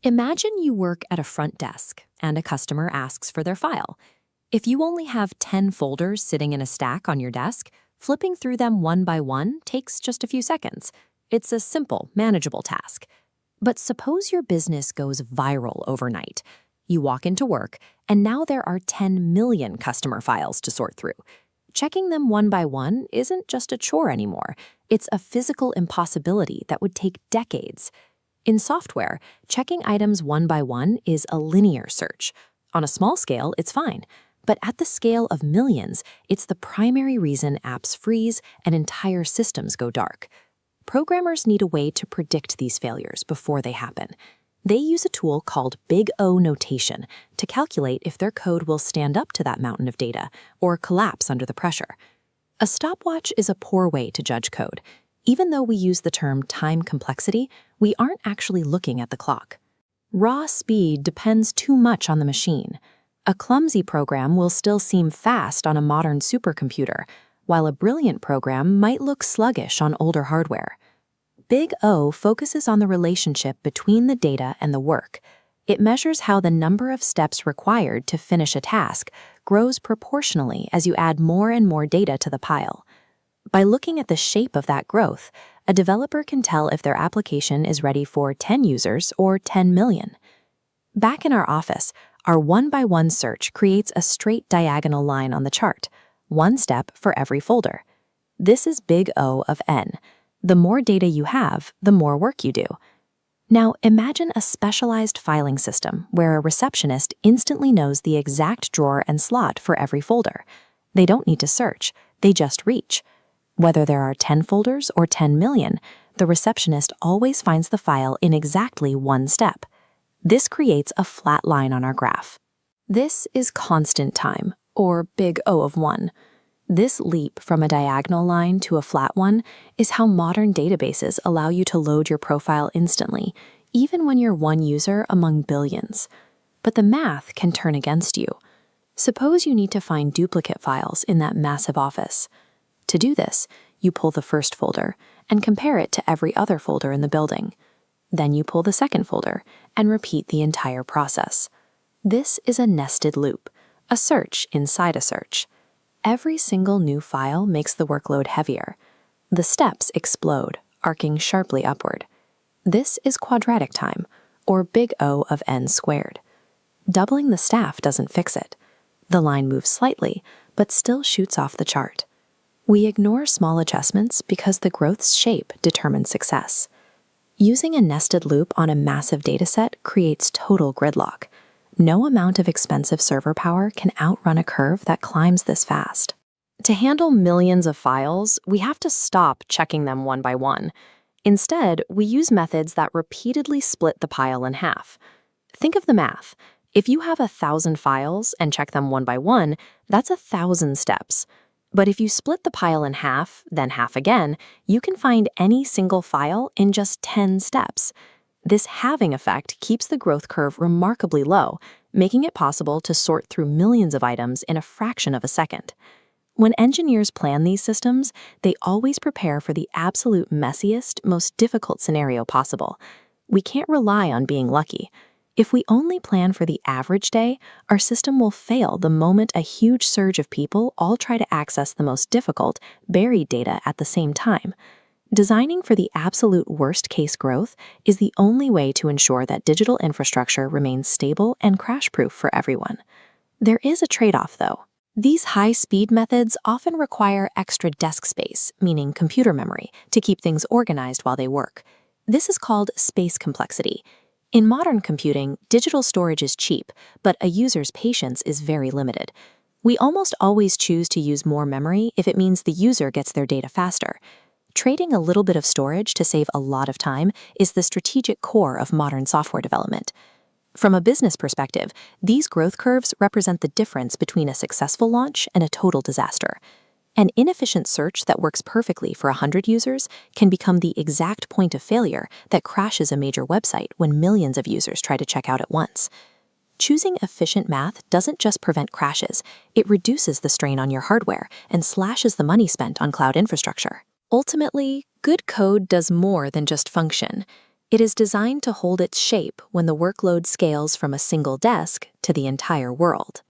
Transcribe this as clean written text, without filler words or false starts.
Imagine you work at a front desk and a customer asks for their file. If you only have 10 folders sitting in a stack on your desk, flipping through them one by one takes just a few seconds. It's a simple, manageable task. But suppose your business goes viral overnight. You walk into work, and now there are 10 million customer files to sort through. Checking them one by one isn't just a chore anymore. It's a physical impossibility that would take decades. In software, checking items one by one is a linear search. On a small scale, it's fine. But at the scale of millions, it's the primary reason apps freeze and entire systems go dark. Programmers need a way to predict these failures before they happen. They use a tool called Big O notation to calculate if their code will stand up to that mountain of data or collapse under the pressure. A stopwatch is a poor way to judge code. Even though we use the term time complexity, we aren't actually looking at the clock. Raw speed depends too much on the machine. A clumsy program will still seem fast on a modern supercomputer, while a brilliant program might look sluggish on older hardware. Big O focuses on the relationship between the data and the work. It measures how the number of steps required to finish a task grows proportionally as you add more and more data to the pile. By looking at the shape of that growth, a developer can tell if their application is ready for 10 users or 10 million. Back in our office, our one-by-one search creates a straight diagonal line on the chart, one step for every folder. This is Big O of N. The more data you have, the more work you do. Now imagine a specialized filing system where a receptionist instantly knows the exact drawer and slot for every folder. They don't need to search, they just reach. Whether there are 10 folders or 10 million, the receptionist always finds the file in exactly one step. This creates a flat line on our graph. This is constant time, or Big O of 1. This leap from a diagonal line to a flat one is how modern databases allow you to load your profile instantly, even when you're one user among billions. But the math can turn against you. Suppose you need to find duplicate files in that massive office. To do this, you pull the first folder and compare it to every other folder in the building. Then you pull the second folder and repeat the entire process. This is a nested loop, a search inside a search. Every single new file makes the workload heavier. The steps explode, arcing sharply upward. This is quadratic time, or Big O of N squared. Doubling the staff doesn't fix it. The line moves slightly, but still shoots off the chart. We ignore small adjustments because the growth's shape determines success. Using a nested loop on a massive dataset creates total gridlock. No amount of expensive server power can outrun a curve that climbs this fast. To handle millions of files, we have to stop checking them one by one. Instead, we use methods that repeatedly split the pile in half. Think of the math. If you have 1,000 files and check them one by one, that's 1,000 steps. But if you split the pile in half, then half again, you can find any single file in just 10 steps. This halving effect keeps the growth curve remarkably low, making it possible to sort through millions of items in a fraction of a second. When engineers plan these systems, they always prepare for the absolute messiest, most difficult scenario possible. We can't rely on being lucky. If we only plan for the average day, our system will fail the moment a huge surge of people all try to access the most difficult, buried data at the same time. Designing for the absolute worst-case growth is the only way to ensure that digital infrastructure remains stable and crash-proof for everyone. There is a trade-off, though. These high-speed methods often require extra desk space, meaning computer memory, to keep things organized while they work. This is called space complexity. In modern computing, digital storage is cheap, but a user's patience is very limited. We almost always choose to use more memory if it means the user gets their data faster. Trading a little bit of storage to save a lot of time is the strategic core of modern software development. From a business perspective, these growth curves represent the difference between a successful launch and a total disaster. An inefficient search that works perfectly for 100 users can become the exact point of failure that crashes a major website when millions of users try to check out at once. Choosing efficient math doesn't just prevent crashes, it reduces the strain on your hardware and slashes the money spent on cloud infrastructure. Ultimately, good code does more than just function. It is designed to hold its shape when the workload scales from a single desk to the entire world.